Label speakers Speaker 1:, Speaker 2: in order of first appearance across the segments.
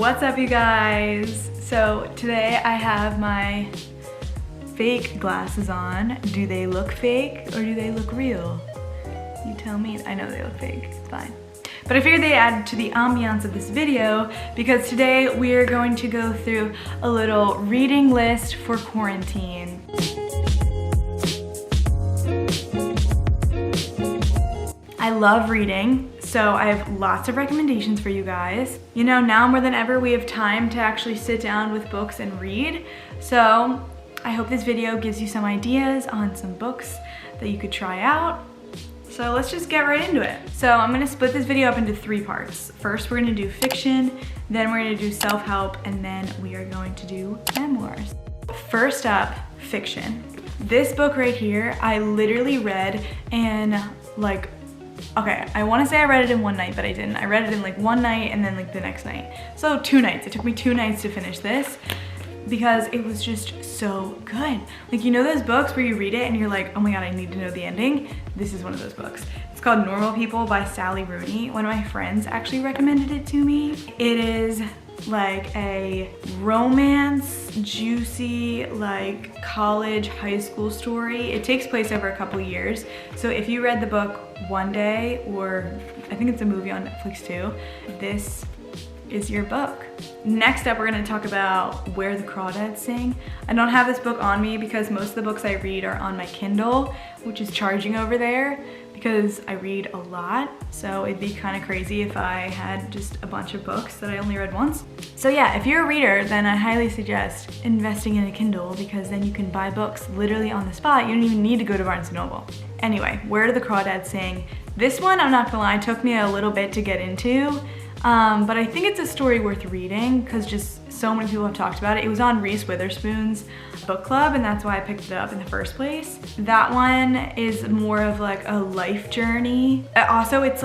Speaker 1: What's up, you guys? So today I have my fake glasses on. Do they look fake or do they look real? You tell me. I know they look fake, it's fine. But I figured they'd add to the ambiance of this video because today we are going to go through a little reading list for quarantine. I love reading, so I have lots of recommendations for you guys. You know, now more than ever, we have time to actually sit down with books and read. So I hope this video gives you some ideas on some books that you could try out. So let's just get right into it. So I'm gonna split this video up into 3 parts. First, we're gonna do fiction, then we're gonna do self-help, and then we are going to do memoirs. First up, fiction. This book right here, I literally read in like, okay, I wanna say I read it in one night, but I didn't. I read it in like one night and then like the next night. So 2 nights. It took me 2 nights to finish this because it was just so good. Like, you know those books where you read it and you're like, oh my God, I need to know the ending? This is one of those books. It's called Normal People by Rooney. One of my friends actually recommended it to me. It is like a romance, juicy, like college, high school story. It takes place over a couple years. So if you read the book one day, or I think it's a movie on Netflix too, this is your book. Next up, we're gonna talk about Where the Crawdads Sing. I don't have this book on me because most of the books I read are on my Kindle, which is charging over there because I read a lot. So it'd be kind of crazy if I had just a bunch of books that I only read once. So yeah, if you're a reader, then I highly suggest investing in a Kindle because then you can buy books literally on the spot. You don't even need to go to Barnes & Noble. Anyway, Where do the Crawdads Sing? This one, I'm not gonna lie, took me a little bit to get into. But I think it's a story worth reading because just so many people have talked about it. It was on Reese Witherspoon's book club and that's why I picked it up in the first place. That one is more of like a life journey. Also, it's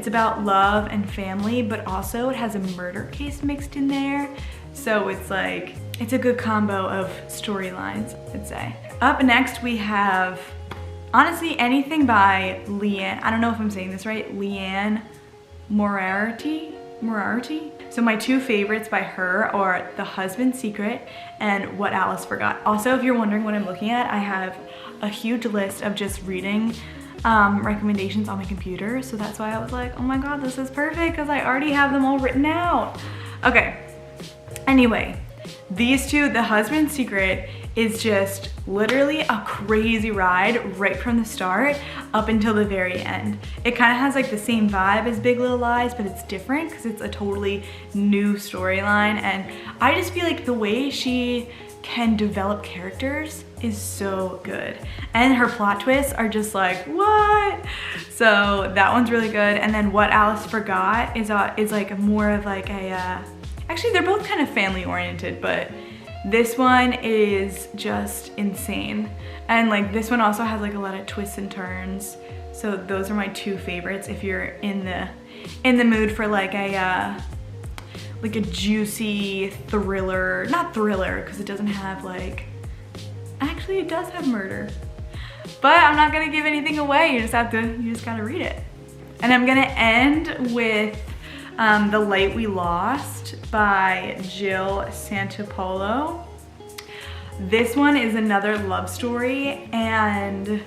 Speaker 1: about love and family, but also it has a murder case mixed in there. So it's like, it's a good combo of storylines, I'd say. Up next we have, honestly, anything by Liane. I don't know if I'm saying this right. Liane Moriarty? So my 2 favorites by her are The Husband's Secret and What Alice Forgot. Also, if you're wondering what I'm looking at, I have a huge list of just reading recommendations on my computer. So that's why I was like, oh my God, this is perfect because I already have them all written out. Okay, anyway, these 2, The Husband's Secret is just literally a crazy ride right from the start up until the very end. It kind of has like the same vibe as Big Little Lies, but it's different because it's a totally new storyline. And I just feel like the way she can develop characters is so good. And her plot twists are just like, what? So that one's really good. And then What Alice Forgot is like more of like a, actually they're both kind of family oriented, but this one is just insane. And like this one also has like a lot of twists and turns. So those are my 2 favorites if you're in the mood for like a juicy thriller, not thriller because it doesn't have like, actually it does have murder. But I'm not gonna give anything away. You just gotta read it. And I'm gonna end with The Light We Lost by Jen Sincero. This one is another love story and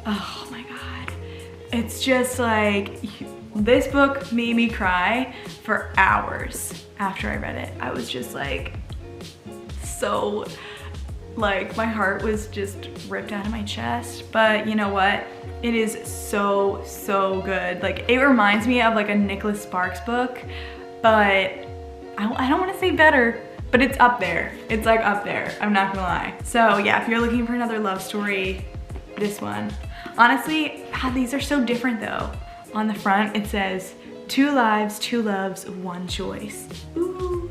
Speaker 1: oh my God. It's just like, this book made me cry for hours after I read it. I was just like, so like my heart was just ripped out of my chest. But you know what? It is so, so good. Like it reminds me of like a Nicholas Sparks book, but I don't want to say better, but it's up there. It's like up there, I'm not gonna lie. So yeah, if you're looking for another love story, this one. Honestly, these are so different though. On the front, it says, 2 lives, 2 loves, 1 choice. Ooh,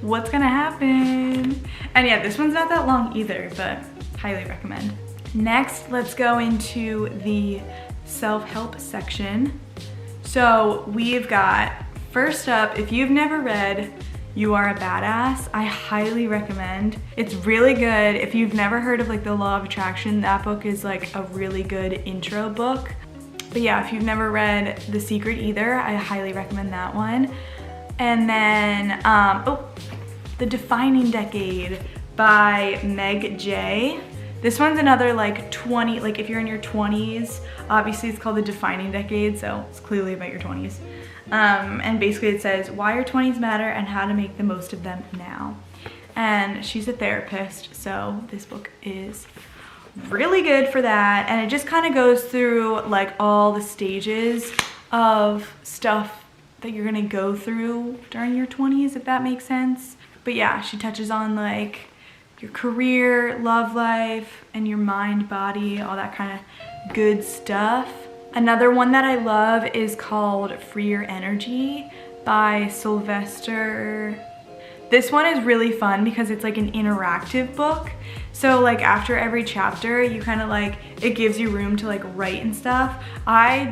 Speaker 1: what's gonna happen? And yeah, this one's not that long either, but highly recommend. Next, let's go into the self-help section. So we've got, first up, if you've never read You Are a Badass, I highly recommend. It's really good. If you've never heard of like the Law of Attraction, that book is like a really good intro book. But yeah, if you've never read The Secret either, I highly recommend that one. And then, oh, The Defining Decade by Meg Jay. This one's another like 20, like if you're in your 20s, obviously it's called The Defining Decade, so it's clearly about your 20s. And basically it says why your 20s matter and how to make the most of them now. And she's a therapist, so this book is really good for that. And it just kind of goes through like all the stages of stuff that you're gonna go through during your 20s, if that makes sense. But yeah, she touches on like your career, love life, and your mind, body, all that kind of good stuff. Another one that I love is called Free Your Energy by Sylvester. This one is really fun because it's like an interactive book. So like after every chapter, you kind of like, it gives you room to like write and stuff. I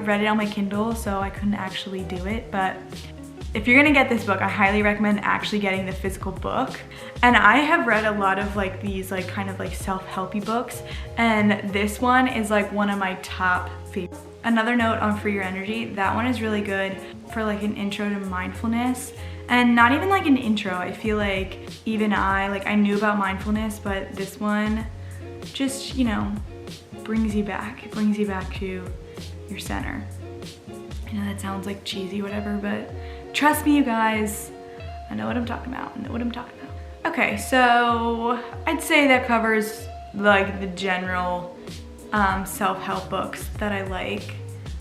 Speaker 1: read it on my Kindle, so I couldn't actually do it, but if you're gonna get this book, I highly recommend actually getting the physical book. And I have read a lot of like these like kind of like self-helpy books, and this one is like one of my top favorites. Another note on Free Your Energy, that one is really good for like an intro to mindfulness. And not even like an intro, I feel like even I knew about mindfulness, but this one just, you know, brings you back. It brings you back to your center. I know that sounds like cheesy, whatever, but trust me, you guys, I know what I'm talking about. I know what I'm talking about. Okay, so I'd say that covers like the general self-help books that I like.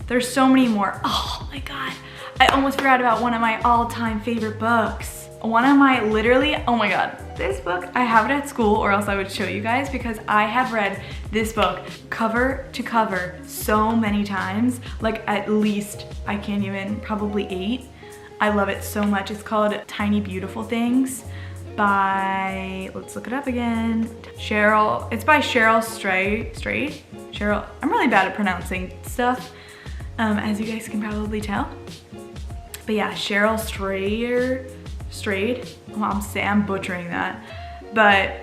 Speaker 1: There's so many more. Oh my God, I almost forgot about one of my all-time favorite books. One of my, literally, oh my God, this book, I have it at school or else I would show you guys because I have read this book cover to cover so many times, like at least, I can't even, probably 8. I love it so much. It's called Tiny Beautiful Things by, let's look it up again, Cheryl. It's by Cheryl Strayed. Cheryl, I'm really bad at pronouncing stuff, as you guys can probably tell. But yeah, Cheryl Strayed. Oh, I'm butchering that. But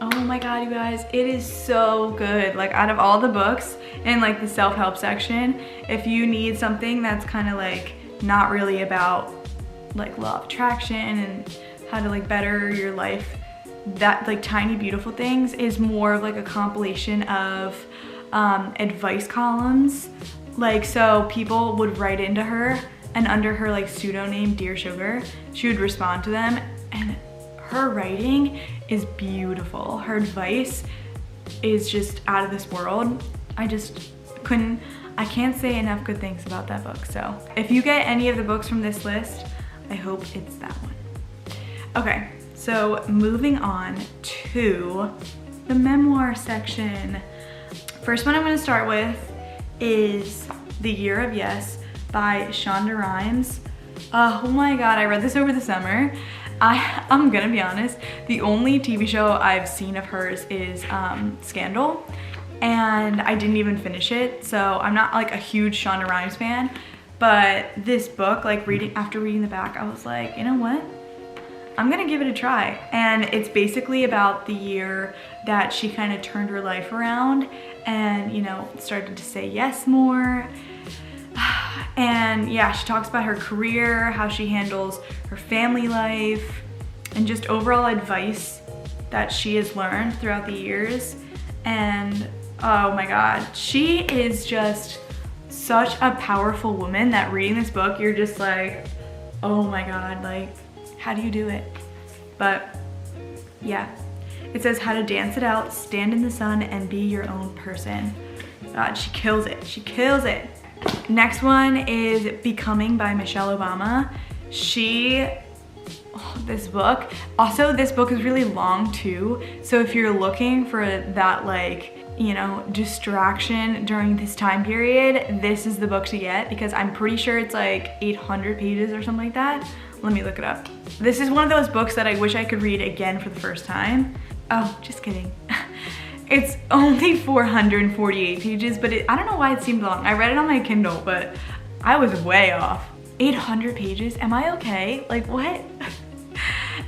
Speaker 1: oh my God, you guys, it is so good. Like out of all the books in like the self-help section, if you need something that's kind of like not really about like law of attraction and how to like better your life, that like Tiny Beautiful Things is more of like a compilation of advice columns. Like, so people would write into her, and under her like pseudonym Dear Sugar, she would respond to them, and her writing is beautiful. Her advice is just out of this world. I can't say enough good things about that book. So if you get any of the books from this list, I hope it's that one. Okay, so moving on to the memoir section. First one I'm gonna start with is The Year of Yes by Shonda Rhimes. Oh my God, I read this over the summer. I'm gonna be honest, the only TV show I've seen of hers is Scandal, and I didn't even finish it, so I'm not like a huge Shonda Rhimes fan, but this book, like after reading the back, I was like, you know what? I'm gonna give it a try. And it's basically about the year that she kind of turned her life around and, you know, started to say yes more. And yeah, she talks about her career, how she handles her family life, and just overall advice that she has learned throughout the years. And oh my God, she is just such a powerful woman that reading this book, you're just like, oh my God, like, how do you do it? But yeah, it says how to dance it out, stand in the sun, and be your own person. God, she kills it. She kills it. Next one is Becoming by Michelle Obama. This book. Also, this book is really long too. So if you're looking for that, like, you know, distraction during this time period, this is the book to get, because I'm pretty sure it's like 800 pages or something like that. Let me look it up. This is one of those books that I wish I could read again for the first time. Oh, just kidding. It's only 448 pages, but I don't know why it seemed long. I read it on my Kindle, but I was way off. 800 pages, am I okay? Like, what?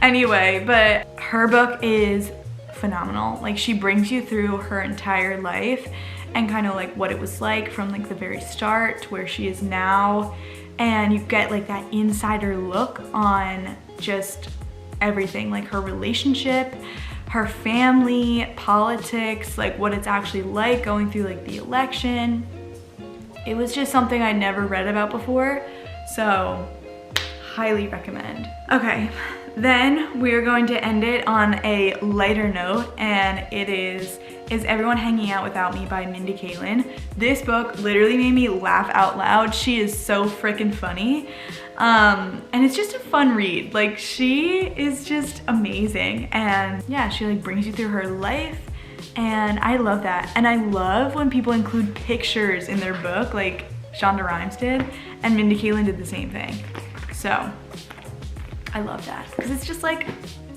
Speaker 1: Anyway, but her book is phenomenal. Like, she brings you through her entire life and kind of like what it was like from like the very start to where she is now. and you get like that insider look on just everything, like her relationship, her family, politics, like what it's actually like going through like the election. It was just something I never read about before, so highly recommend. Okay, then we are going to end it on a lighter note, and it is Everyone Hanging Out Without Me by Mindy Kaling. This book literally made me laugh out loud. She is so freaking funny. And it's just a fun read. Like, she is just amazing. And yeah, she like brings you through her life. And I love that. And I love when people include pictures in their book, like Shonda Rhimes did, and Mindy Kaling did the same thing. So I love that, because it's just like,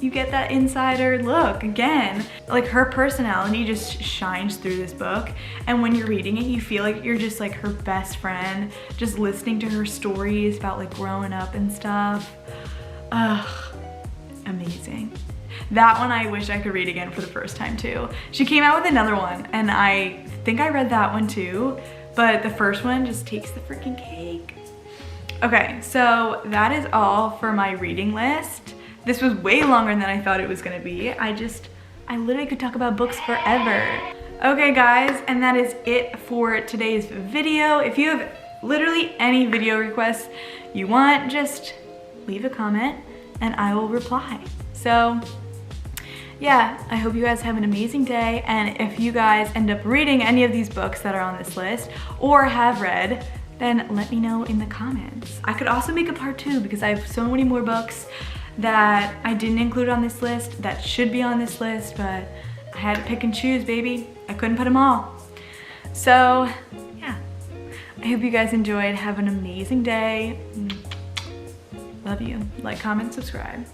Speaker 1: you get that insider look again. Like, her personality just shines through this book, and when you're reading it, you feel like you're just like her best friend, just listening to her stories about like growing up and stuff. Ugh, amazing. That one I wish I could read again for the first time too. She came out with another one, and I think I read that one too, but the first one just takes the freaking cake. Okay, so that is all for my reading list. This was way longer than I thought it was gonna be. I literally could talk about books forever. Okay guys, and that is it for today's video. If you have literally any video requests you want, just leave a comment and I will reply. So yeah, I hope you guys have an amazing day, and if you guys end up reading any of these books that are on this list or have read, then let me know in the comments. I could also make a part 2 because I have so many more books that I didn't include on this list that should be on this list, but I had to pick and choose, baby. I couldn't put them all. So yeah, I hope you guys enjoyed. Have an amazing day. Love you. Like, comment, subscribe.